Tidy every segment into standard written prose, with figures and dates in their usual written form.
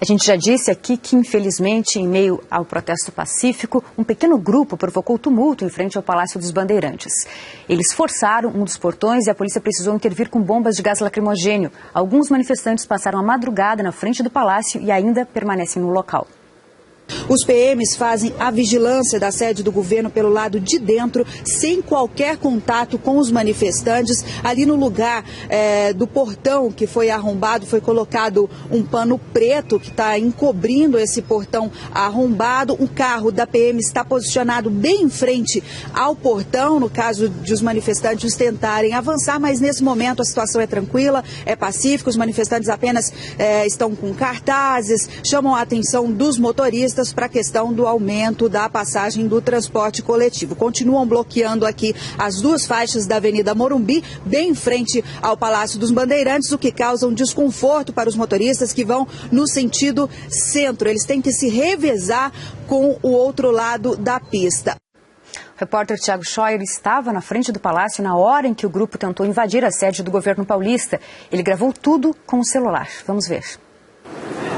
A gente já disse aqui que, infelizmente, em meio ao protesto pacífico, um pequeno grupo provocou tumulto em frente ao Palácio dos Bandeirantes. Eles forçaram um dos portões e a polícia precisou intervir com bombas de gás lacrimogênio. Alguns manifestantes passaram a madrugada na frente do palácio e ainda permanecem no local. Os PMs fazem a vigilância da sede do governo pelo lado de dentro, sem qualquer contato com os manifestantes. Ali no lugar do portão que foi arrombado, foi colocado um pano preto que está encobrindo esse portão arrombado. Um carro da PM está posicionado bem em frente ao portão, no caso de os manifestantes tentarem avançar, mas nesse momento a situação é tranquila, é pacífica. Os manifestantes apenas estão com cartazes, chamam a atenção dos motoristas para a questão do aumento da passagem do transporte coletivo. Continuam bloqueando aqui as duas faixas da Avenida Morumbi, bem em frente ao Palácio dos Bandeirantes, o que causa um desconforto para os motoristas que vão no sentido centro. Eles têm que se revezar com o outro lado da pista. O repórter Thiago Scheuer estava na frente do palácio na hora em que o grupo tentou invadir a sede do governo paulista. Ele gravou tudo com o celular. Vamos ver.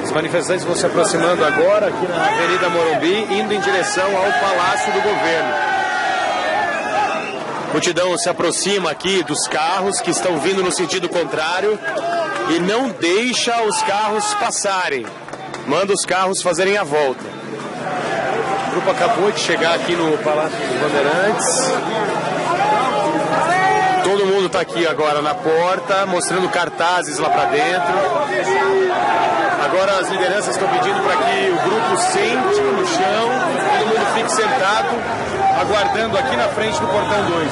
Os manifestantes vão se aproximando agora aqui na Avenida Morumbi, indo em direção ao Palácio do Governo. A multidão se aproxima aqui dos carros que estão vindo no sentido contrário e não deixa os carros passarem. Manda os carros fazerem a volta. O grupo acabou de chegar aqui no Palácio dos Bandeirantes. Todo mundo está aqui agora na porta, mostrando cartazes lá para dentro. Agora as lideranças estão pedindo para que o grupo sente no chão, todo mundo fique sentado, aguardando aqui na frente do portão 2.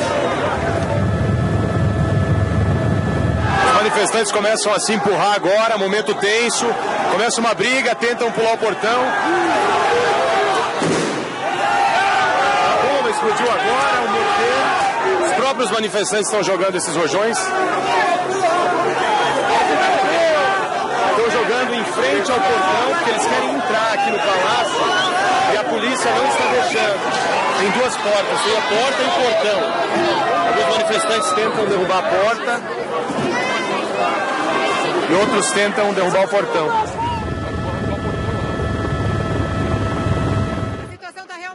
Os manifestantes começam a se empurrar agora, momento tenso, começa uma briga, tentam pular o portão. A bomba explodiu agora, um morteiro. Os próprios manifestantes estão jogando esses rojões. Jogando em frente ao portão, porque eles querem entrar aqui no palácio e a polícia não está deixando. Tem duas portas, tem a porta e o portão. Alguns manifestantes tentam derrubar a porta e outros tentam derrubar o portão.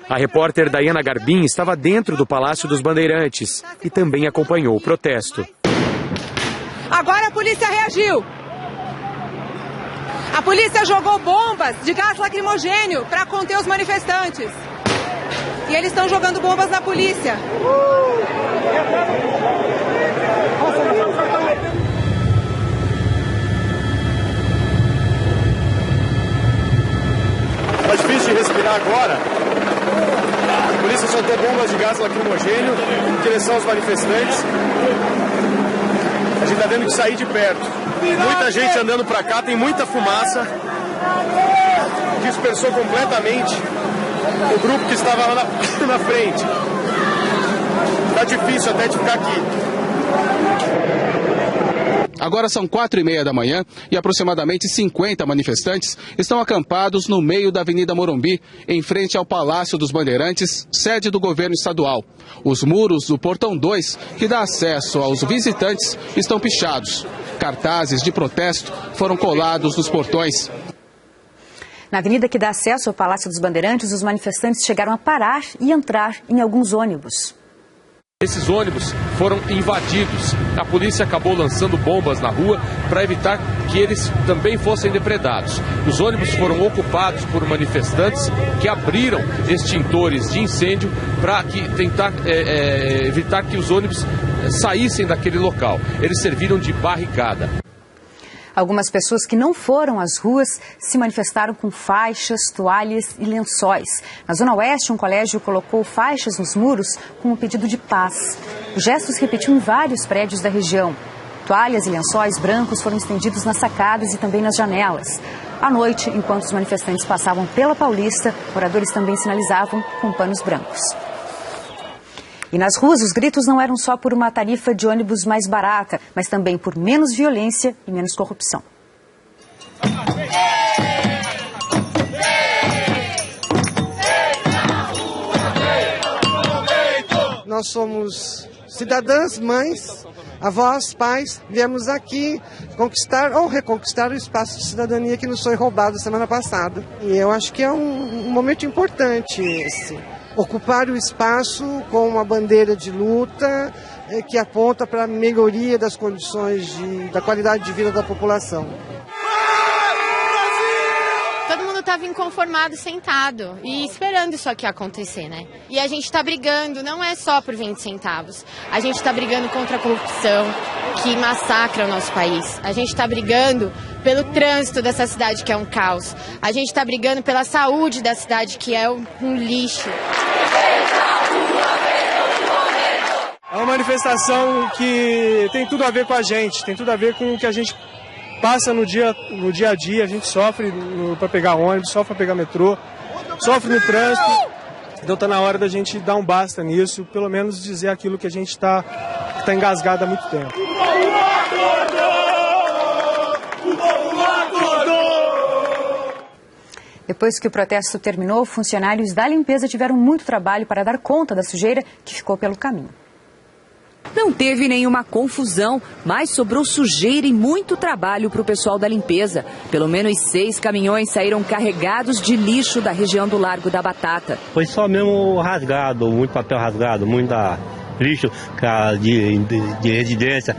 A repórter Daiana Garbim estava dentro do Palácio dos Bandeirantes e também acompanhou o protesto. Agora a polícia reagiu. A polícia jogou bombas de gás lacrimogênio para conter os manifestantes. E eles estão jogando bombas na polícia. Tá difícil de respirar agora. A polícia soltou bombas de gás lacrimogênio em direção aos manifestantes. A gente está tendo que sair de perto. Muita gente andando para cá, tem muita fumaça. Dispersou completamente o grupo que estava lá na frente. Está difícil até de ficar aqui. Agora são 4h30 da manhã e aproximadamente 50 manifestantes estão acampados no meio da Avenida Morumbi, em frente ao Palácio dos Bandeirantes, sede do governo estadual. Os muros do Portão 2, que dá acesso aos visitantes, estão pichados. Cartazes de protesto foram colados nos portões. Na avenida que dá acesso ao Palácio dos Bandeirantes, os manifestantes chegaram a parar e entrar em alguns ônibus. Esses ônibus foram invadidos. A polícia acabou lançando bombas na rua para evitar que eles também fossem depredados. Os ônibus foram ocupados por manifestantes que abriram extintores de incêndio para tentar evitar que os ônibus saíssem daquele local. Eles serviram de barricada. Algumas pessoas que não foram às ruas se manifestaram com faixas, toalhas e lençóis. Na Zona Oeste, um colégio colocou faixas nos muros com um pedido de paz. O gesto se repetiu em vários prédios da região. Toalhas e lençóis brancos foram estendidos nas sacadas e também nas janelas. À noite, enquanto os manifestantes passavam pela Paulista, moradores também sinalizavam com panos brancos. E nas ruas, os gritos não eram só por uma tarifa de ônibus mais barata, mas também por menos violência e menos corrupção. nós somos cidadãs, mães, avós, pais, viemos aqui conquistar ou reconquistar o espaço de cidadania que nos foi roubado semana passada. E eu acho que é um momento importante esse. Ocupar o espaço com uma bandeira de luta que aponta para a melhoria das condições da qualidade de vida da população. Todo mundo estava inconformado, sentado e esperando isso aqui acontecer, né? E a gente está brigando, não é só por 20 centavos. A gente está brigando contra a corrupção que massacra o nosso país. A gente está brigando pelo trânsito dessa cidade, que é um caos. A gente está brigando pela saúde da cidade, que é um lixo. É uma manifestação que tem tudo a ver com a gente, tem tudo a ver com o que a gente passa no dia a dia. A gente sofre para pegar ônibus, sofre para pegar metrô, sofre no trânsito. Então está na hora da gente dar um basta nisso, pelo menos dizer aquilo que a gente está engasgado há muito tempo. Depois que o protesto terminou, funcionários da limpeza tiveram muito trabalho para dar conta da sujeira que ficou pelo caminho. Não teve nenhuma confusão, mas sobrou sujeira e muito trabalho para o pessoal da limpeza. Pelo menos 6 caminhões saíram carregados de lixo da região do Largo da Batata. Foi só mesmo rasgado, muito papel rasgado, muita lixo de residência.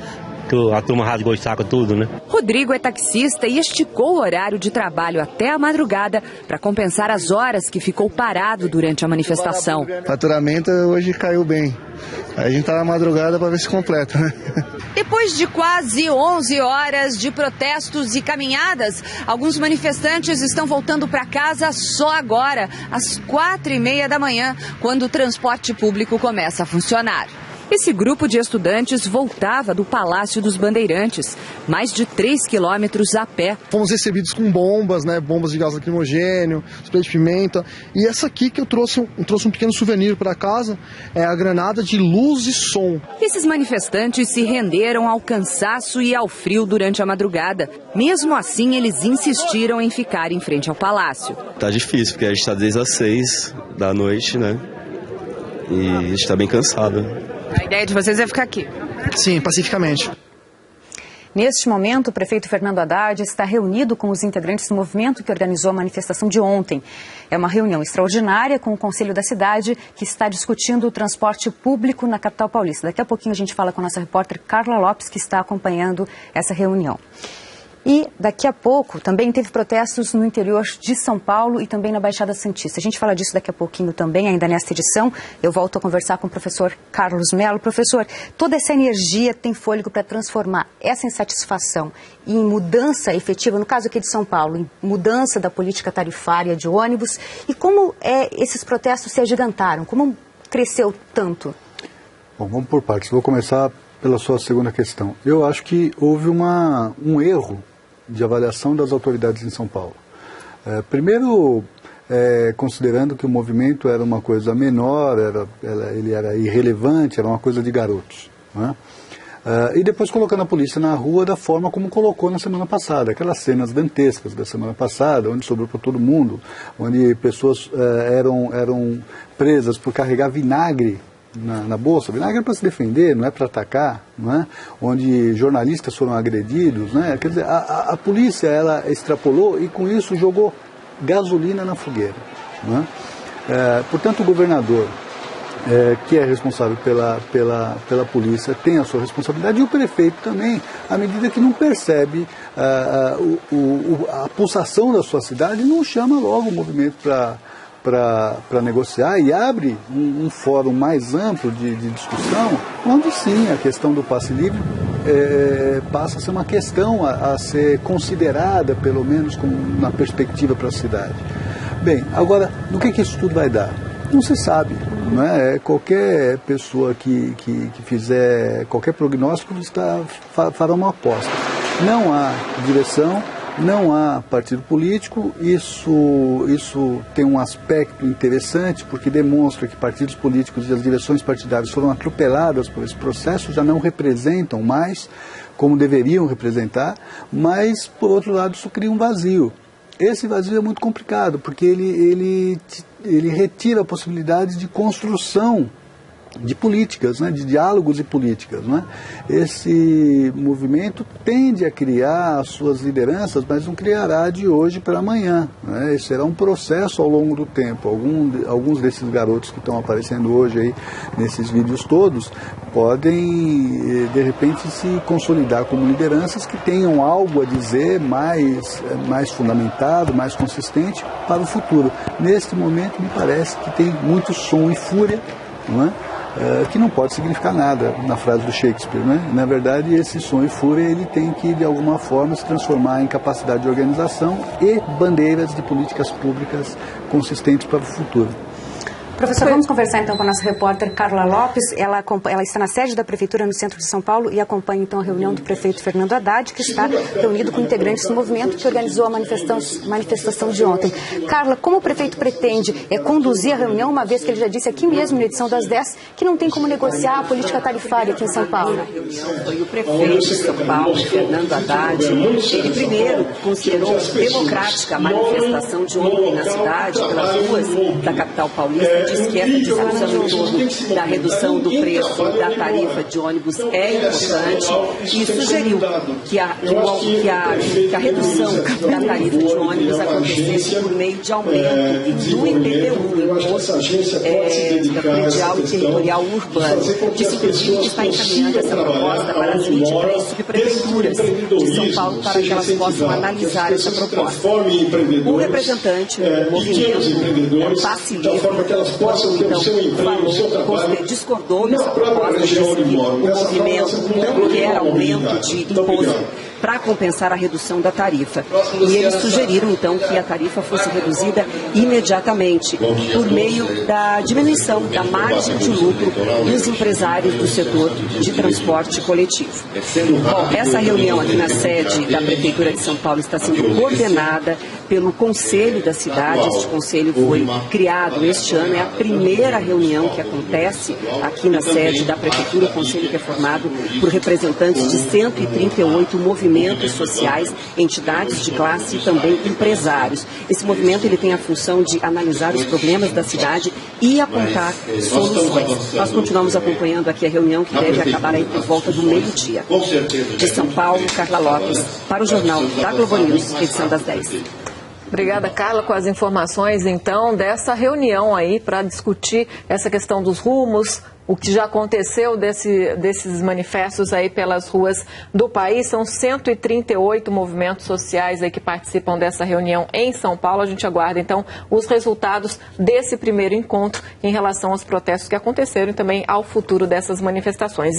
A turma rasgou o saco tudo, né? Rodrigo é taxista e esticou o horário de trabalho até a madrugada para compensar as horas que ficou parado durante a manifestação. O faturamento hoje caiu bem. A gente tá na madrugada para ver se completa, né? Depois de quase 11 horas de protestos e caminhadas, alguns manifestantes estão voltando para casa só agora, às 4h30 da manhã, quando o transporte público começa a funcionar. Esse grupo de estudantes voltava do Palácio dos Bandeirantes, mais de 3 quilômetros a pé. Fomos recebidos com bombas, né? Bombas de gás lacrimogênio, spray de pimenta. E essa aqui que eu trouxe um pequeno souvenir para casa, é a granada de luz e som. Esses manifestantes se renderam ao cansaço e ao frio durante a madrugada. Mesmo assim, eles insistiram em ficar em frente ao palácio. Tá difícil, porque a gente está desde as 6 da noite, né? E a gente está bem cansado. A ideia de vocês é ficar aqui? Sim, pacificamente. Neste momento, o prefeito Fernando Haddad está reunido com os integrantes do movimento que organizou a manifestação de ontem. É uma reunião extraordinária com o Conselho da Cidade, que está discutindo o transporte público na capital paulista. Daqui a pouquinho a gente fala com a nossa repórter Carla Lopes, que está acompanhando essa reunião. E daqui a pouco também teve protestos no interior de São Paulo e também na Baixada Santista. A gente fala disso daqui a pouquinho também, ainda nesta edição. Eu volto a conversar com o professor Carlos Mello. Professor, toda essa energia tem fôlego para transformar essa insatisfação em mudança efetiva, no caso aqui de São Paulo, em mudança da política tarifária de ônibus. E como esses protestos se agigantaram? Como cresceu tanto? Bom, vamos por partes. Vou começar pela sua segunda questão. Eu acho que houve um erro de avaliação das autoridades em São Paulo. Primeiro, considerando que o movimento era uma coisa menor, ele era irrelevante, era uma coisa de garotos, né? E depois colocando a polícia na rua da forma como colocou na semana passada, aquelas cenas dantescas da semana passada, onde sobrou para todo mundo, onde pessoas eram presas por carregar vinagre na bolsa. Vinagre é para se defender, não é para atacar, não é? Onde jornalistas foram agredidos, né? Quer dizer, a polícia ela extrapolou e com isso jogou gasolina na fogueira, não é? Portanto, o governador, que é responsável pela polícia, tem a sua responsabilidade, e o prefeito também, à medida que não percebe a pulsação da sua cidade, não chama logo o movimento para negociar e abre um fórum mais amplo de discussão, onde sim a questão do passe livre passa a ser uma questão a ser considerada, pelo menos na perspectiva para a cidade. Bem, agora, no que isso tudo vai dar? Não se sabe, não é? Qualquer pessoa que fizer qualquer prognóstico fará uma aposta. Não há direção, não há partido político. Isso tem um aspecto interessante, porque demonstra que partidos políticos e as direções partidárias foram atropeladas por esse processo, já não representam mais como deveriam representar, mas, por outro lado, isso cria um vazio. Esse vazio é muito complicado, porque ele retira a possibilidade de construção de políticas, né, de diálogos e políticas. Né? Esse movimento tende a criar as suas lideranças, mas não criará de hoje para amanhã. Né? Esse será um processo ao longo do tempo. Alguns desses garotos que estão aparecendo hoje aí, nesses vídeos todos, podem, de repente, se consolidar como lideranças que tenham algo a dizer mais fundamentado, mais consistente para o futuro. Neste momento, me parece que tem muito som e fúria, não é? Que não pode significar nada na frase do Shakespeare, né? Na verdade, esse som e fúria ele tem que, de alguma forma, se transformar em capacidade de organização e bandeiras de políticas públicas consistentes para o futuro. Professor, vamos conversar então com a nossa repórter Carla Lopes. Ela está na sede da Prefeitura no centro de São Paulo e acompanha então a reunião do prefeito Fernando Haddad, que está reunido com integrantes do movimento que organizou a manifestação de ontem. Carla, como o prefeito pretende conduzir a reunião, uma vez que ele já disse aqui mesmo na edição das 10 que não tem como negociar a política tarifária aqui em São Paulo? Foi o prefeito de São Paulo, Fernando Haddad. Ele primeiro considerou democrática a manifestação de ontem na cidade, pelas ruas da capital paulista. Diz que essa discussão em torno da redução do preço da tarifa de ônibus é importante e sugeriu que a redução da tarifa de ônibus acontecesse por meio de aumento do IPTU, Imposto Predial e Territorial Urbano. Disse inclusive que está encaminhando essa proposta para as 23 subprefeituras de São Paulo para que elas possam analisar essa proposta. O representante do movimento Passe Livre, então, discordou dessa proposta, disse que o movimento não quer aumento de imposto para compensar a redução da tarifa. E eles sugeriram, então, que a tarifa fosse reduzida imediatamente, por meio da diminuição da margem de lucro dos empresários do setor de transporte coletivo. Bom, essa reunião aqui na sede da Prefeitura de São Paulo está sendo coordenada pelo Conselho da cidade. Este conselho foi criado este ano, é a primeira reunião que acontece aqui na sede da Prefeitura, o conselho que é formado por representantes de 138 movimentos sociais, entidades de classe e também empresários. Esse movimento ele tem a função de analisar os problemas da cidade e apontar soluções. Nós continuamos acompanhando aqui a reunião que deve acabar aí por volta do meio-dia. De São Paulo, Carla Lopes, para o Jornal da Globo News, edição das 10. Obrigada, Carla, com as informações, então, dessa reunião aí para discutir essa questão dos rumos, o que já aconteceu desses manifestos aí pelas ruas do país. São 138 movimentos sociais aí que participam dessa reunião em São Paulo. A gente aguarda, então, os resultados desse primeiro encontro em relação aos protestos que aconteceram e também ao futuro dessas manifestações.